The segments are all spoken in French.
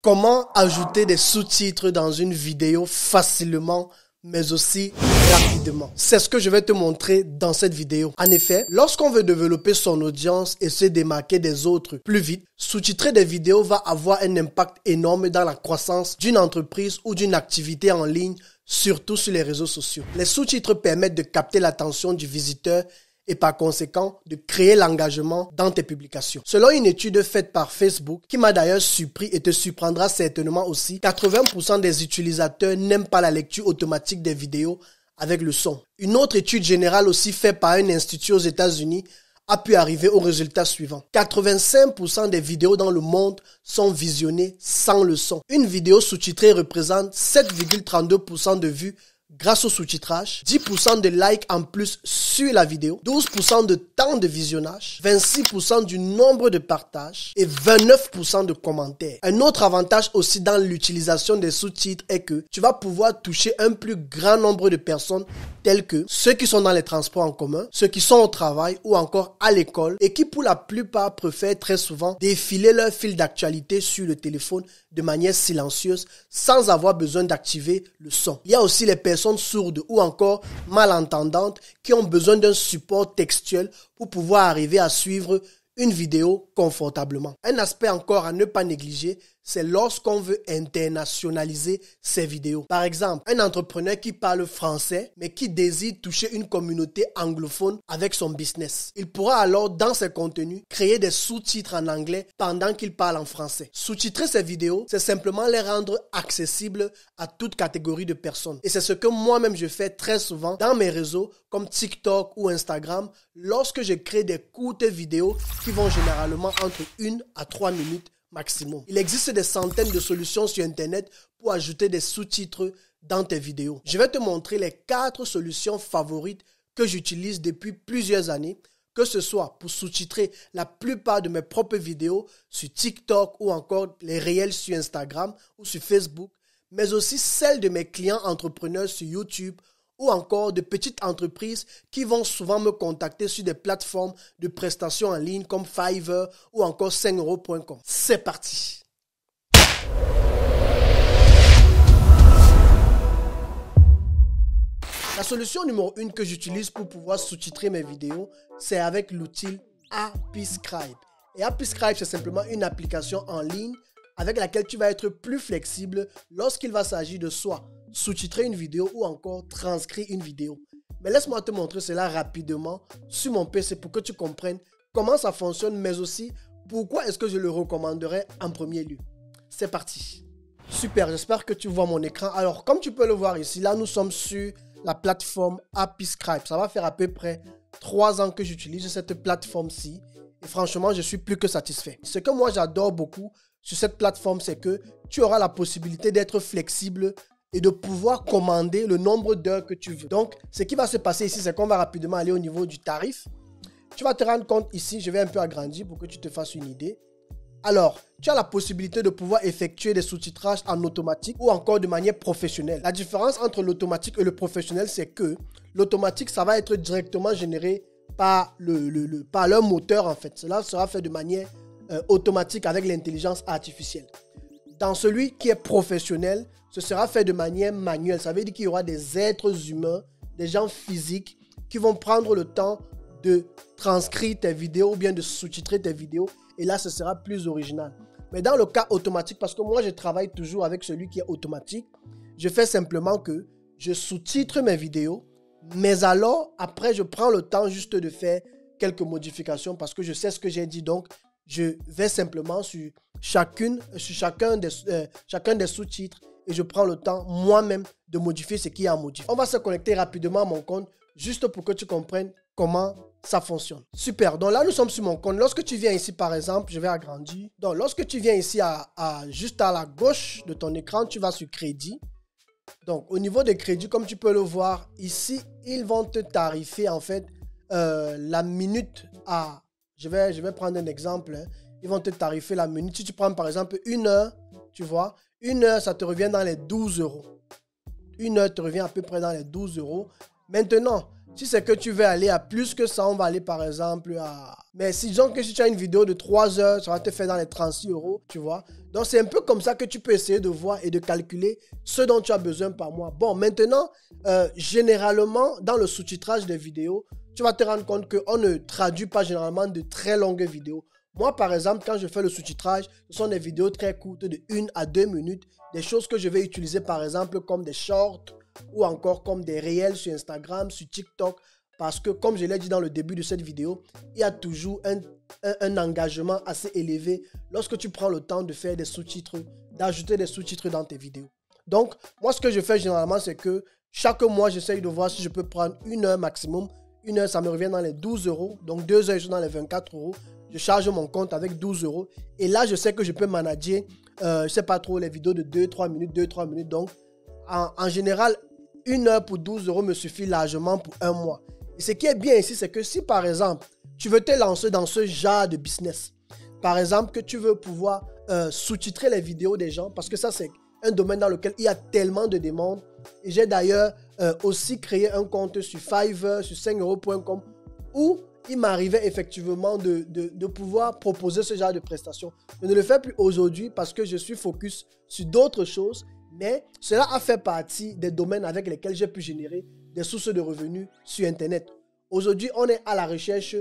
Comment ajouter des sous-titres dans une vidéo facilement, mais aussi rapidement? C'est ce que je vais te montrer dans cette vidéo. En effet, lorsqu'on veut développer son audience et se démarquer des autres plus vite, sous-titrer des vidéos va avoir un impact énorme dans la croissance d'une entreprise ou d'une activité en ligne, surtout sur les réseaux sociaux. Les sous-titres permettent de capter l'attention du visiteur et par conséquent de créer l'engagement dans tes publications. Selon une étude faite par Facebook, qui m'a d'ailleurs surpris et te surprendra certainement aussi, 80% des utilisateurs n'aiment pas la lecture automatique des vidéos avec le son. Une autre étude générale aussi faite par un institut aux États-Unis a pu arriver au résultat suivant. 85% des vidéos dans le monde sont visionnées sans le son. Une vidéo sous-titrée représente 7,32% de vues grâce au sous-titrage, 10% de likes en plus sur la vidéo, 12% de temps de visionnage, 26% du nombre de partages et 29% de commentaires. Un autre avantage aussi dans l'utilisation des sous-titres est que tu vas pouvoir toucher un plus grand nombre de personnes telles que ceux qui sont dans les transports en commun, ceux qui sont au travail ou encore à l'école et qui pour la plupart préfèrent très souvent défiler leur fil d'actualité sur le téléphone de manière silencieuse sans avoir besoin d'activer le son. Il y a aussi les personnes sourdes ou encore malentendantes qui ont besoin d'un support textuel pour pouvoir arriver à suivre une vidéo confortablement. Un aspect encore à ne pas négliger, c'est lorsqu'on veut internationaliser ses vidéos. Par exemple, un entrepreneur qui parle français mais qui désire toucher une communauté anglophone avec son business. Il pourra alors dans ses contenus créer des sous-titres en anglais pendant qu'il parle en français. Sous-titrer ses vidéos, c'est simplement les rendre accessibles à toute catégorie de personnes. Et c'est ce que moi-même je fais très souvent dans mes réseaux comme TikTok ou Instagram lorsque je crée des courtes vidéos qui vont généralement entre 1 à 3 minutes maximum. Il existe des centaines de solutions sur Internet pour ajouter des sous-titres dans tes vidéos. Je vais te montrer les 4 solutions favorites que j'utilise depuis plusieurs années, que ce soit pour sous-titrer la plupart de mes propres vidéos sur TikTok ou encore les réels sur Instagram ou sur Facebook, mais aussi celles de mes clients entrepreneurs sur YouTube ou encore de petites entreprises qui vont souvent me contacter sur des plateformes de prestations en ligne comme Fiverr ou encore 5euros.com. C'est parti! La solution numéro 1 que j'utilise pour pouvoir sous-titrer mes vidéos, c'est avec l'outil Appiscribe. Et Appiscribe, c'est simplement une application en ligne avec laquelle tu vas être plus flexible lorsqu'il va s'agir de soit sous-titrer une vidéo ou encore transcrire une vidéo. Mais laisse-moi te montrer cela rapidement sur mon PC pour que tu comprennes comment ça fonctionne, mais aussi pourquoi est-ce que je le recommanderais en premier lieu. C'est parti. Super, j'espère que tu vois mon écran. Alors, comme tu peux le voir ici, là, nous sommes sur la plateforme Appiscribe. Ça va faire à peu près 3 ans que j'utilise cette plateforme-ci. Et franchement, je suis plus que satisfait. Ce que moi, j'adore beaucoup sur cette plateforme, c'est que tu auras la possibilité d'être flexible et de pouvoir commander le nombre d'heures que tu veux. Donc, ce qui va se passer ici, c'est qu'on va rapidement aller au niveau du tarif. Tu vas te rendre compte ici, je vais un peu agrandir pour que tu te fasses une idée. Alors, tu as la possibilité de pouvoir effectuer des sous-titrages en automatique ou encore de manière professionnelle. La différence entre l'automatique et le professionnel, c'est que l'automatique, ça va être directement généré par leur moteur en fait. Cela sera fait de manière automatique avec l'intelligence artificielle. Dans celui qui est professionnel, ce sera fait de manière manuelle. Ça veut dire qu'il y aura des êtres humains, des gens physiques qui vont prendre le temps de transcrire tes vidéos ou bien de sous-titrer tes vidéos. Et là, ce sera plus original. Mais dans le cas automatique, parce que moi, je travaille toujours avec celui qui est automatique, je fais simplement que je sous-titre mes vidéos, mais alors, après, je prends le temps juste de faire quelques modifications parce que je sais ce que j'ai dit. Donc, je vais simplement sur chacun des sous-titres et je prends le temps moi-même de modifier ce qui est à modifier. On va se connecter rapidement à mon compte juste pour que tu comprennes comment ça fonctionne. Super. Donc là, nous sommes sur mon compte. Lorsque tu viens ici, par exemple, je vais agrandir. Donc, lorsque tu viens ici juste à la gauche de ton écran, tu vas sur crédit. Donc, au niveau des crédits, comme tu peux le voir ici, ils vont te tarifer en fait la minute à... Je vais prendre un exemple. Hein. Ils vont te tarifer la minute. Si tu prends par exemple 1 heure, tu vois, 1 heure, ça te revient dans les 12 euros. 1 heure te revient à peu près dans les 12 euros. Maintenant, Si c'est que tu veux aller à plus que ça, on va aller par exemple à... Mais disons que si tu as une vidéo de 3 heures, ça va te faire dans les 36 €, tu vois. Donc c'est un peu comme ça que tu peux essayer de voir et de calculer ce dont tu as besoin par mois. Bon, maintenant, généralement, dans le sous-titrage des vidéos, tu vas te rendre compte qu'on ne traduit pas généralement de très longues vidéos. Moi, par exemple, quand je fais le sous-titrage, ce sont des vidéos très courtes de 1 à 2 minutes. Des choses que je vais utiliser, par exemple, comme des shorts ou encore comme des réels sur Instagram, sur TikTok. Parce que, comme je l'ai dit dans le début de cette vidéo, il y a toujours un engagement assez élevé lorsque tu prends le temps de faire des sous-titres, d'ajouter des sous-titres dans tes vidéos. Donc, moi, ce que je fais généralement, c'est que chaque mois, j'essaye de voir si je peux prendre 1 heure maximum. 1 heure, ça me revient dans les 12 €. Donc, 2 heures, je suis dans les 24 €. Je charge mon compte avec 12 €. Et là, je sais que je peux manager, je ne sais pas trop, les vidéos de 2-3 minutes, 2-3 minutes. Donc, en général, 1 heure pour 12 € me suffit largement pour un mois. Et ce qui est bien ici, c'est que si, par exemple, tu veux te lancer dans ce genre de business, par exemple, que tu veux pouvoir sous-titrer les vidéos des gens, parce que ça, c'est un domaine dans lequel il y a tellement de demandes. Et j'ai d'ailleurs aussi créé un compte sur Fiverr, sur 5euros.com, où il m'arrivait effectivement de pouvoir proposer ce genre de prestations. Je ne le fais plus aujourd'hui parce que je suis focus sur d'autres choses, mais cela a fait partie des domaines avec lesquels j'ai pu générer des sources de revenus sur Internet. Aujourd'hui, on est à la recherche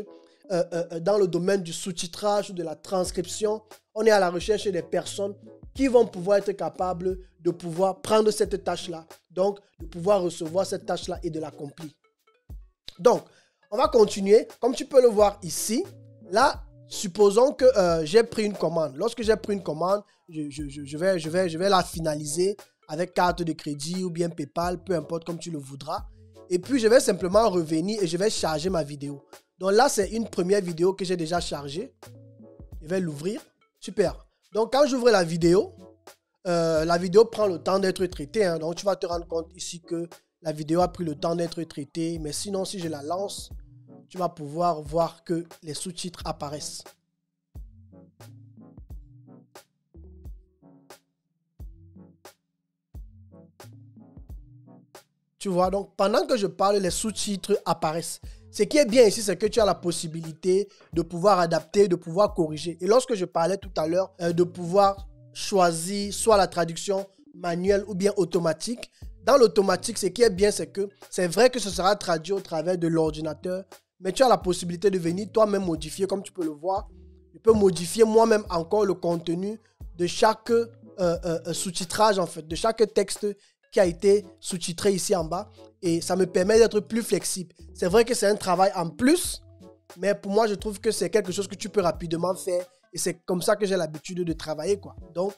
dans le domaine du sous-titrage ou de la transcription. On est à la recherche des personnes qui vont pouvoir être capables de pouvoir prendre cette tâche-là, donc de pouvoir recevoir cette tâche-là et de l'accomplir. Donc, on va continuer. Comme tu peux le voir ici, là, supposons que j'ai pris une commande. Lorsque j'ai pris une commande, je vais la finaliser avec carte de crédit ou bien PayPal, peu importe comme tu le voudras. Et puis, je vais simplement revenir et je vais charger ma vidéo. Donc là, c'est une première vidéo que j'ai déjà chargée. Je vais l'ouvrir. Super. Donc, quand j'ouvre la vidéo prend le temps d'être traitée. Hein. Donc, tu vas te rendre compte ici que la vidéo a pris le temps d'être traitée. Mais sinon, si je la lance, tu vas pouvoir voir que les sous-titres apparaissent. Tu vois, donc pendant que je parle, les sous-titres apparaissent. Ce qui est bien ici, c'est que tu as la possibilité de pouvoir adapter, de pouvoir corriger. Et lorsque je parlais tout à l'heure de pouvoir choisir soit la traduction manuelle ou bien automatique, dans l'automatique, ce qui est bien, c'est que c'est vrai que ce sera traduit au travers de l'ordinateur, mais tu as la possibilité de venir toi-même modifier, comme tu peux le voir. Je peux modifier moi-même encore le contenu de chaque sous-titrage, en fait, de chaque texte qui a été sous-titré ici en bas. Et ça me permet d'être plus flexible. C'est vrai que c'est un travail en plus, mais pour moi, je trouve que c'est quelque chose que tu peux rapidement faire. Et c'est comme ça que j'ai l'habitude de travailler, quoi. Donc,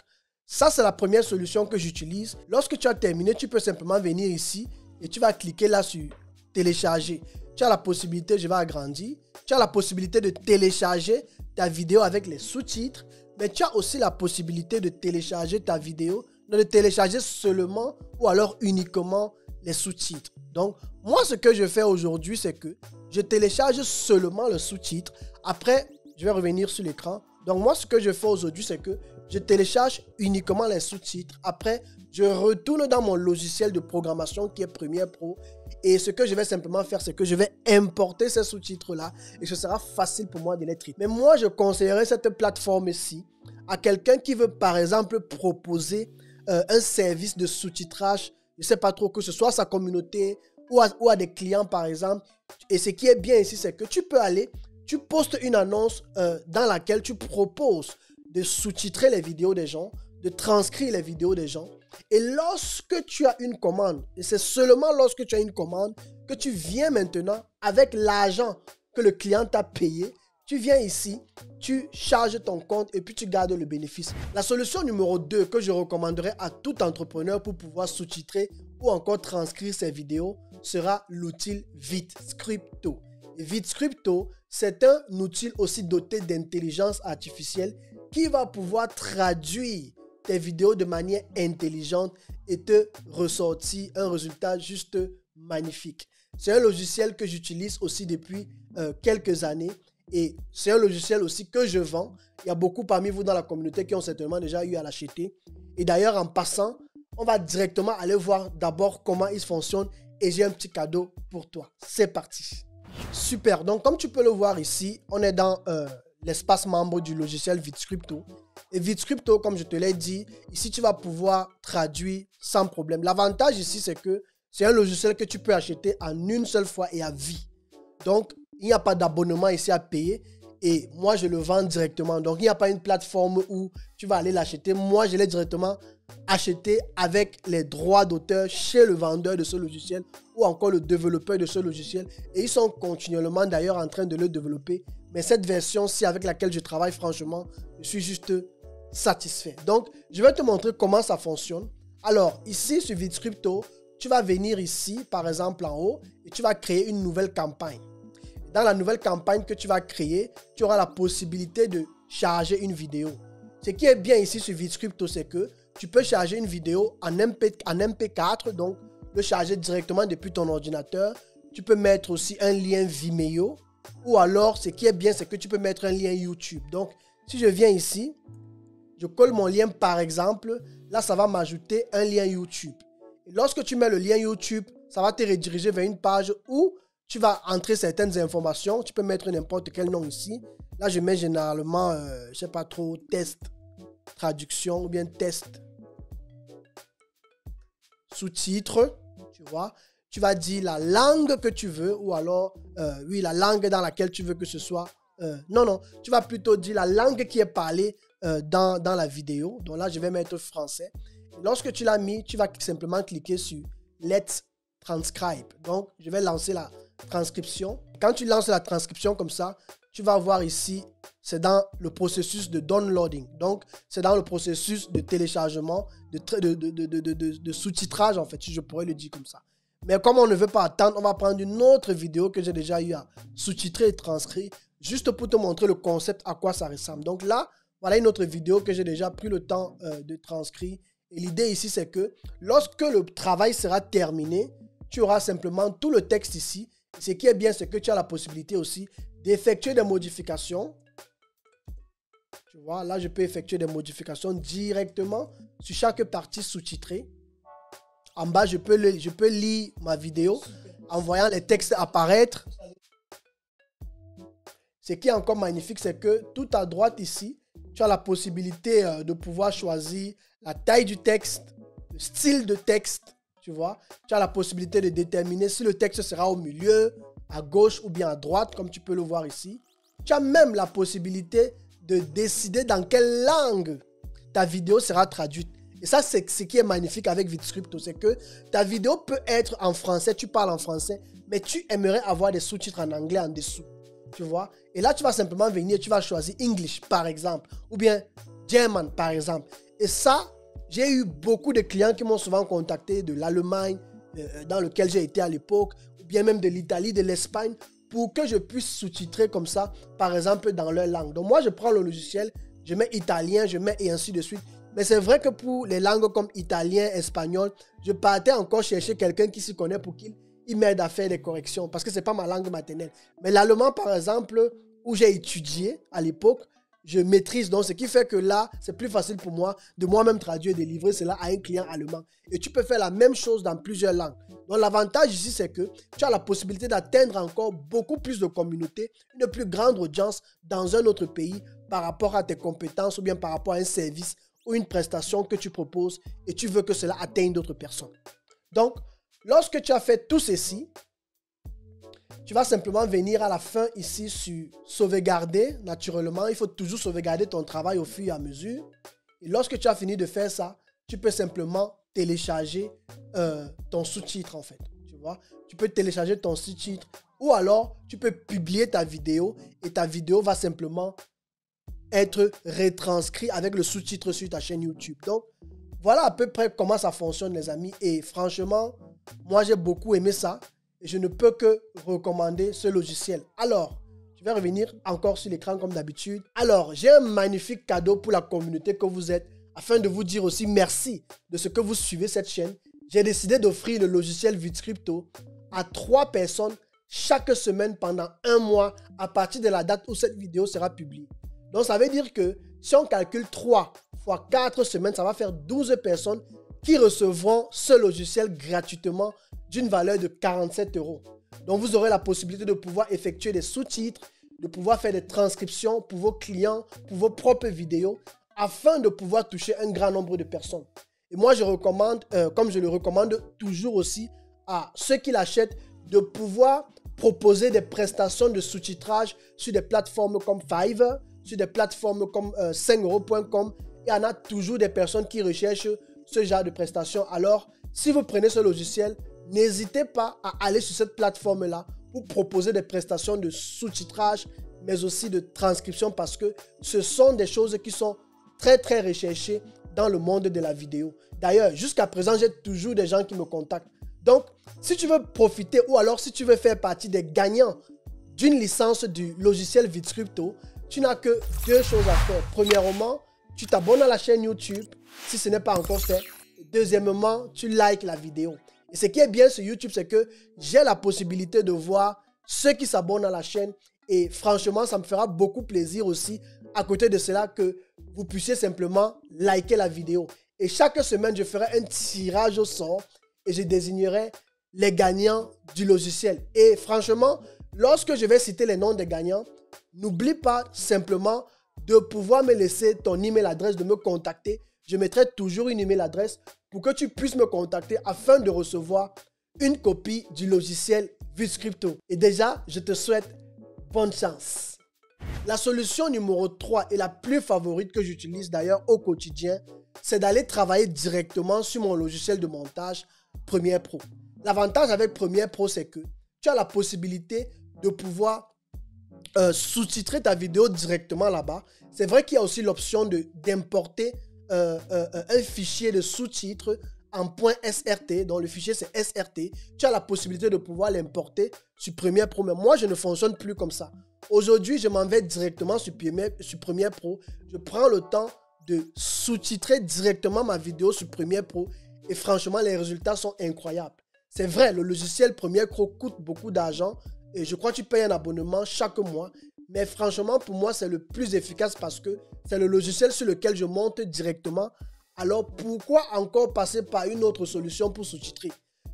ça, c'est la première solution que j'utilise. Lorsque tu as terminé, tu peux simplement venir ici et tu vas cliquer là sur télécharger. Tu as la possibilité, je vais agrandir, tu as la possibilité de télécharger ta vidéo avec les sous-titres, mais tu as aussi la possibilité de télécharger ta vidéo, de télécharger seulement ou alors uniquement les sous-titres. Donc, moi, ce que je fais aujourd'hui, c'est que je télécharge seulement le sous-titre. Après, je vais revenir sur l'écran. Donc, moi, ce que je fais aujourd'hui, c'est que je télécharge uniquement les sous-titres. Après, je retourne dans mon logiciel de programmation qui est Premiere Pro. Et ce que je vais simplement faire, c'est que je vais importer ces sous-titres-là. Et ce sera facile pour moi de les traiter. Mais moi, je conseillerais cette plateforme-ci à quelqu'un qui veut, par exemple, proposer un service de sous-titrage. Je ne sais pas trop, que ce soit à sa communauté ou à des clients, par exemple. Et ce qui est bien ici, c'est que tu peux aller, tu postes une annonce dans laquelle tu proposes de sous-titrer les vidéos des gens, de transcrire les vidéos des gens. Et lorsque tu as une commande, et c'est seulement lorsque tu as une commande que tu viens maintenant avec l'argent que le client t'a payé, tu viens ici, tu charges ton compte et puis tu gardes le bénéfice. La solution numéro 2 que je recommanderais à tout entrepreneur pour pouvoir sous-titrer ou encore transcrire ses vidéos sera l'outil Vidscripto. Et Vidscripto, c'est un outil aussi doté d'intelligence artificielle qui va pouvoir traduire tes vidéos de manière intelligente et te ressortir un résultat juste magnifique. C'est un logiciel que j'utilise aussi depuis quelques années et c'est un logiciel aussi que je vends. Il y a beaucoup parmi vous dans la communauté qui ont certainement déjà eu à l'acheter. Et d'ailleurs, en passant, on va directement aller voir d'abord comment il fonctionne et j'ai un petit cadeau pour toi. C'est parti. Super. Donc, comme tu peux le voir ici, on est dans l'espace membre du logiciel VidScripto. Et VidScripto, comme je te l'ai dit, ici, tu vas pouvoir traduire sans problème. L'avantage ici, c'est que c'est un logiciel que tu peux acheter en une seule fois et à vie. Donc, il n'y a pas d'abonnement ici à payer. Et moi, je le vends directement. Donc, il n'y a pas une plateforme où tu vas aller l'acheter. Moi, je l'ai directement acheté avec les droits d'auteur chez le vendeur de ce logiciel ou encore le développeur de ce logiciel. Et ils sont continuellement d'ailleurs en train de le développer. Mais cette version-ci avec laquelle je travaille, franchement, je suis juste satisfait. Donc, je vais te montrer comment ça fonctionne. Alors, ici, sur VidScripto, tu vas venir ici, par exemple, en haut, et tu vas créer une nouvelle campagne. Dans la nouvelle campagne que tu vas créer, tu auras la possibilité de charger une vidéo. Ce qui est bien ici sur VidScripto, c'est que tu peux charger une vidéo en MP4, donc le charger directement depuis ton ordinateur. Tu peux mettre aussi un lien Vimeo, ou alors ce qui est bien, c'est que tu peux mettre un lien YouTube. Donc, si je viens ici, je colle mon lien par exemple, là ça va m'ajouter un lien YouTube. Et lorsque tu mets le lien YouTube, ça va te rediriger vers une page où tu vas entrer certaines informations. Tu peux mettre n'importe quel nom ici. Là, je mets généralement, je ne sais pas trop, test, traduction ou bien test, sous-titres, tu vois. Tu vas dire la langue que tu veux ou alors, oui, la langue dans laquelle tu veux que ce soit. Non, tu vas plutôt dire la langue qui est parlée dans la vidéo. Donc là, je vais mettre français. Et lorsque tu l'as mis, tu vas simplement cliquer sur Let's Transcribe. Donc, je vais lancer la transcription. Quand tu lances la transcription comme ça, tu vas voir ici, c'est dans le processus de downloading. Donc, c'est dans le processus de téléchargement, de sous-titrage en fait, si je pourrais le dire comme ça. Mais comme on ne veut pas attendre, on va prendre une autre vidéo que j'ai déjà eu à sous-titrer et transcrire, juste pour te montrer le concept, à quoi ça ressemble. Donc là, voilà une autre vidéo que j'ai déjà pris le temps de transcrire. Et l'idée ici, c'est que lorsque le travail sera terminé, tu auras simplement tout le texte ici. Ce qui est bien, c'est que tu as la possibilité aussi d'effectuer des modifications. Tu vois, là, je peux effectuer des modifications directement sur chaque partie sous-titrée. En bas, je peux lire ma vidéo en voyant les textes apparaître. Ce qui est encore magnifique, c'est que tout à droite ici, tu as la possibilité de pouvoir choisir la taille du texte, le style de texte. Tu vois, tu as la possibilité de déterminer si le texte sera au milieu, à gauche ou bien à droite, comme tu peux le voir ici. Tu as même la possibilité de décider dans quelle langue ta vidéo sera traduite. Et ça, c'est ce qui est magnifique avec VidScripto, c'est que ta vidéo peut être en français, tu parles en français, mais tu aimerais avoir des sous-titres en anglais en dessous. Tu vois? Et là, tu vas simplement venir, tu vas choisir English, par exemple, ou bien German, par exemple. Et ça, j'ai eu beaucoup de clients qui m'ont souvent contacté de l'Allemagne, dans lequel j'ai été à l'époque, ou bien même de l'Italie, de l'Espagne, pour que je puisse sous-titrer comme ça, par exemple, dans leur langue. Donc moi, je prends le logiciel, je mets italien, je mets et ainsi de suite. Mais c'est vrai que pour les langues comme italien, espagnol, je partais encore chercher quelqu'un qui s'y connaît pour qu'il m'aide à faire des corrections, parce que ce n'est pas ma langue maternelle. Mais l'allemand, par exemple, où j'ai étudié à l'époque, je maîtrise. Donc, ce qui fait que là, c'est plus facile pour moi de moi-même traduire et de livrer cela à un client allemand. Et tu peux faire la même chose dans plusieurs langues. Donc, l'avantage ici, c'est que tu as la possibilité d'atteindre encore beaucoup plus de communautés, une plus grande audience dans un autre pays par rapport à tes compétences ou bien par rapport à un service ou une prestation que tu proposes et tu veux que cela atteigne d'autres personnes. Donc, lorsque tu as fait tout ceci, tu vas simplement venir à la fin ici sur sauvegarder naturellement. Il faut toujours sauvegarder ton travail au fur et à mesure. Et lorsque tu as fini de faire ça, tu peux simplement télécharger ton sous-titre en fait. Tu vois, tu peux télécharger ton sous-titre ou alors tu peux publier ta vidéo et ta vidéo va simplement être retranscrite avec le sous-titre sur ta chaîne YouTube. Donc, voilà à peu près comment ça fonctionne les amis. Et franchement, moi j'ai beaucoup aimé ça. Et je ne peux que recommander ce logiciel. Alors, je vais revenir encore sur l'écran comme d'habitude. Alors, j'ai un magnifique cadeau pour la communauté que vous êtes, afin de vous dire aussi merci de ce que vous suivez cette chaîne. J'ai décidé d'offrir le logiciel VidScripto à 3 personnes chaque semaine pendant 1 mois à partir de la date où cette vidéo sera publiée. Donc, ça veut dire que si on calcule 3 fois 4 semaines, ça va faire 12 personnes qui recevront ce logiciel gratuitement d'une valeur de 47 €. Donc, vous aurez la possibilité de pouvoir effectuer des sous-titres, de pouvoir faire des transcriptions pour vos clients, pour vos propres vidéos, afin de pouvoir toucher un grand nombre de personnes. Et moi, je recommande, comme je le recommande toujours aussi à ceux qui l'achètent, de pouvoir proposer des prestations de sous-titrage sur des plateformes comme Fiverr, sur des plateformes comme 5euros.com. Il y en a toujours des personnes qui recherchent ce genre de prestations. Alors, si vous prenez ce logiciel, n'hésitez pas à aller sur cette plateforme-là pour proposer des prestations de sous-titrage, mais aussi de transcription, parce que ce sont des choses qui sont très, très recherchées dans le monde de la vidéo. D'ailleurs, jusqu'à présent, j'ai toujours des gens qui me contactent. Donc, si tu veux profiter ou alors si tu veux faire partie des gagnants d'une licence du logiciel VidScripto, tu n'as que deux choses à faire. Premièrement, tu t'abonnes à la chaîne YouTube si ce n'est pas encore fait. Deuxièmement, tu likes la vidéo. Et ce qui est bien sur YouTube, c'est que j'ai la possibilité de voir ceux qui s'abonnent à la chaîne. Et franchement, ça me fera beaucoup plaisir aussi, à côté de cela, que vous puissiez simplement liker la vidéo. Et chaque semaine, je ferai un tirage au sort et je désignerai les gagnants du logiciel. Et franchement, lorsque je vais citer les noms des gagnants, n'oublie pas simplement de pouvoir me laisser ton email adresse, de me contacter. Je mettrai toujours une email adresse pour que tu puisses me contacter afin de recevoir une copie du logiciel VidScripto. Et déjà, je te souhaite bonne chance. La solution numéro 3 et la plus favorite que j'utilise d'ailleurs au quotidien, c'est d'aller travailler directement sur mon logiciel de montage Premiere Pro. L'avantage avec Premiere Pro, c'est que tu as la possibilité de pouvoir sous-titrer ta vidéo directement là-bas. C'est vrai qu'il y a aussi l'option d'importer un fichier de sous-titres en .srt, donc le fichier c'est SRT. Tu as la possibilité de pouvoir l'importer sur Premiere Pro, mais moi je ne fonctionne plus comme ça. Aujourd'hui, je m'en vais directement sur Premiere Pro. Je prends le temps de sous-titrer directement ma vidéo sur Premiere Pro et franchement, les résultats sont incroyables. C'est vrai, le logiciel Premiere Pro coûte beaucoup d'argent et je crois que tu payes un abonnement chaque mois. Mais franchement, pour moi, c'est le plus efficace parce que c'est le logiciel sur lequel je monte directement. Alors, pourquoi encore passer par une autre solution pour sous-titrer?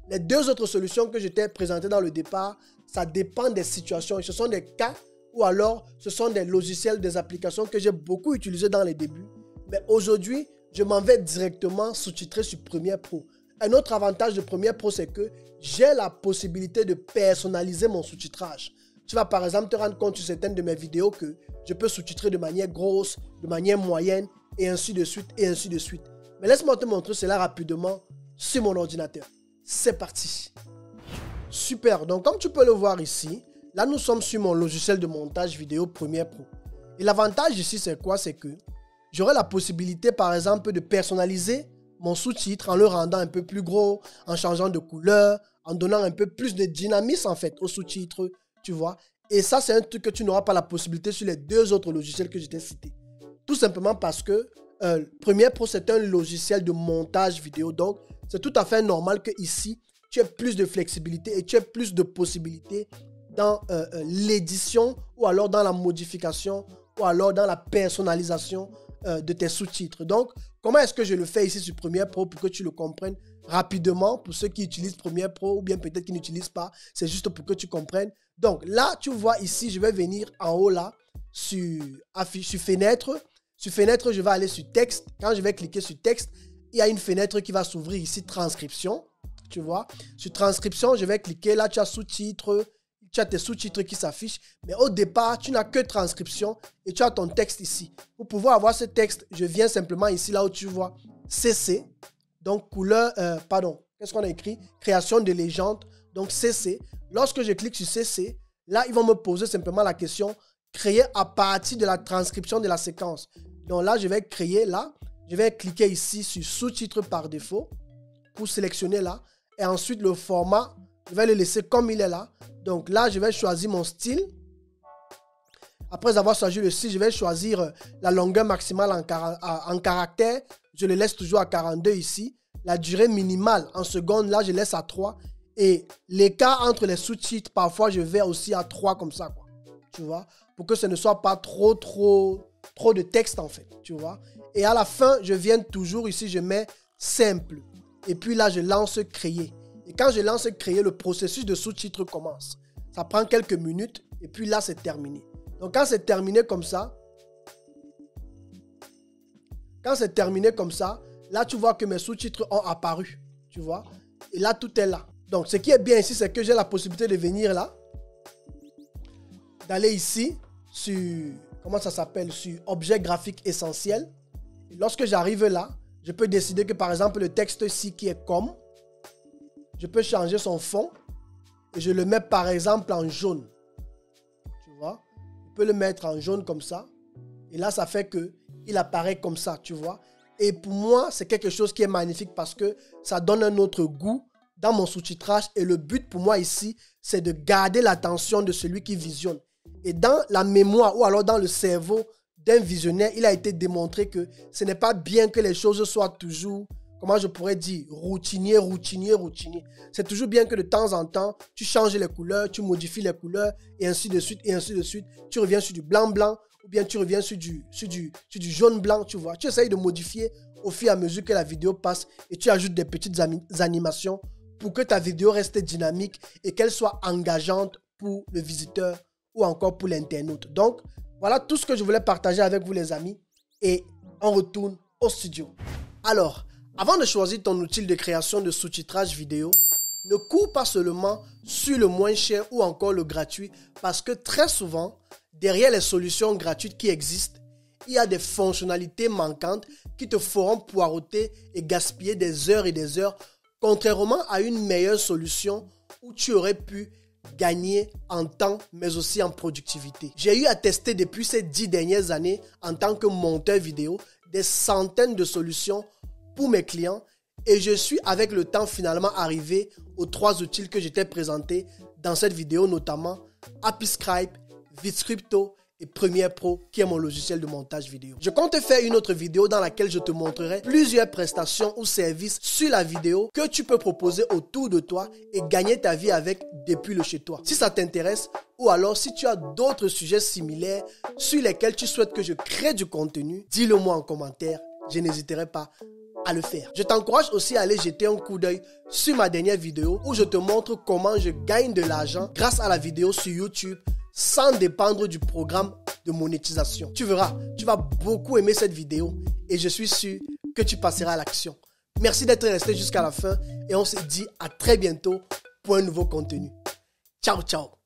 Les deux autres solutions que je t'ai présentées dans le départ, ça dépend des situations. Et ce sont des cas ou alors ce sont des logiciels, des applications que j'ai beaucoup utilisées dans les débuts. Mais aujourd'hui, je m'en vais directement sous-titrer sur Premiere Pro. Un autre avantage de Premiere Pro, c'est que j'ai la possibilité de personnaliser mon sous-titrage. Tu vas par exemple te rendre compte sur certaines de mes vidéos que je peux sous-titrer de manière grosse, de manière moyenne, et ainsi de suite, et ainsi de suite. Mais laisse-moi te montrer cela rapidement sur mon ordinateur. C'est parti. Super, donc comme tu peux le voir ici, là nous sommes sur mon logiciel de montage vidéo Premiere Pro. Et l'avantage ici, c'est quoi? C'est que j'aurai la possibilité par exemple de personnaliser mon sous-titre en le rendant un peu plus gros, en changeant de couleur, en donnant un peu plus de dynamisme en fait au sous-titre, tu vois. Et ça, c'est un truc que tu n'auras pas la possibilité sur les deux autres logiciels que je t'ai cités. Tout simplement parce que Premiere Pro, c'est un logiciel de montage vidéo. Donc, c'est tout à fait normal que ici, tu aies plus de flexibilité et tu aies plus de possibilités dans l'édition ou alors dans la modification ou alors dans la personnalisation de tes sous-titres. Donc, comment est-ce que je le fais ici sur Premiere Pro pour que tu le comprennes rapidement pour ceux qui utilisent Premiere Pro ou bien peut-être qui n'utilisent pas, c'est juste pour que tu comprennes. Donc là, tu vois ici, je vais venir en haut là, sur fenêtre. Sur fenêtre, je vais aller sur texte. Quand je vais cliquer sur texte, il y a une fenêtre qui va s'ouvrir ici, transcription. Tu vois, sur transcription, je vais cliquer là, tu as sous-titres. Tu as tes sous-titres qui s'affichent, mais au départ, tu n'as que transcription et tu as ton texte ici. Pour pouvoir avoir ce texte, je viens simplement ici, là où tu vois CC, donc couleur, qu'est-ce qu'on a écrit? Création de légende, donc CC. Lorsque je clique sur CC, là, ils vont me poser simplement la question, créer à partir de la transcription de la séquence. Donc là, je vais créer là, je vais cliquer ici sur sous-titres par défaut pour sélectionner là, et ensuite le format, je vais le laisser comme il est là. Donc là, je vais choisir mon style. Après avoir choisi le style, je vais choisir la longueur maximale en caractères. Je le laisse toujours à 42 ici. La durée minimale en secondes, là, je laisse à 3. Et l'écart entre les sous-titres, parfois, je vais aussi à 3 comme ça, quoi. Tu vois, pour que ce ne soit pas trop de texte, en fait. Tu vois. Et à la fin, je viens toujours ici, je mets simple. Et puis là, je lance créer. Et Et quand je lance créer, le processus de sous-titres commence. Ça prend quelques minutes et puis là, c'est terminé. Donc, quand c'est terminé comme ça, là, tu vois que mes sous-titres ont apparu. Tu vois? Et là, tout est là. Donc, ce qui est bien ici, c'est que j'ai la possibilité de venir là, d'aller ici sur, comment ça s'appelle, sur objet graphique essentiel. Et lorsque j'arrive là, je peux décider que par exemple le texte ici qui est comme, je peux changer son fond et je le mets par exemple en jaune. Tu vois? Je peux le mettre en jaune comme ça. Et là, ça fait que il apparaît comme ça, tu vois? Et pour moi, c'est quelque chose qui est magnifique parce que ça donne un autre goût dans mon sous-titrage. Et le but pour moi ici, c'est de garder l'attention de celui qui visionne. Et dans la mémoire ou alors dans le cerveau d'un visionnaire, il a été démontré que ce n'est pas bien que les choses soient toujours, comment je pourrais dire, routinier. C'est toujours bien que de temps en temps, tu changes les couleurs, tu modifies les couleurs et ainsi de suite, et ainsi de suite. Tu reviens sur du blanc-blanc ou bien tu reviens sur du jaune-blanc, tu vois. Tu essayes de modifier au fur et à mesure que la vidéo passe et tu ajoutes des petites animations pour que ta vidéo reste dynamique et qu'elle soit engageante pour le visiteur ou encore pour l'internaute. Donc, voilà tout ce que je voulais partager avec vous les amis et on retourne au studio. Alors, avant de choisir ton outil de création de sous-titrage vidéo, ne cours pas seulement sur le moins cher ou encore le gratuit parce que très souvent, derrière les solutions gratuites qui existent, il y a des fonctionnalités manquantes qui te feront poireauter et gaspiller des heures et des heures, contrairement à une meilleure solution où tu aurais pu gagner en temps, mais aussi en productivité. J'ai eu à tester depuis ces 10 dernières années en tant que monteur vidéo des centaines de solutions pour mes clients et je suis avec le temps finalement arrivé aux 3 outils que je t'ai présentés dans cette vidéo, notamment Appiscribe, VidScripto et Premiere Pro qui est mon logiciel de montage vidéo. Je compte faire une autre vidéo dans laquelle je te montrerai plusieurs prestations ou services sur la vidéo que tu peux proposer autour de toi et gagner ta vie avec depuis le chez toi. Si ça t'intéresse ou alors si tu as d'autres sujets similaires sur lesquels tu souhaites que je crée du contenu, dis-le moi en commentaire, je n'hésiterai pas à le faire. Je t'encourage aussi à aller jeter un coup d'œil sur ma dernière vidéo où je te montre comment je gagne de l'argent grâce à la vidéo sur YouTube sans dépendre du programme de monétisation. Tu verras, tu vas beaucoup aimer cette vidéo et je suis sûr que tu passeras à l'action. Merci d'être resté jusqu'à la fin et on se dit à très bientôt pour un nouveau contenu. Ciao, ciao.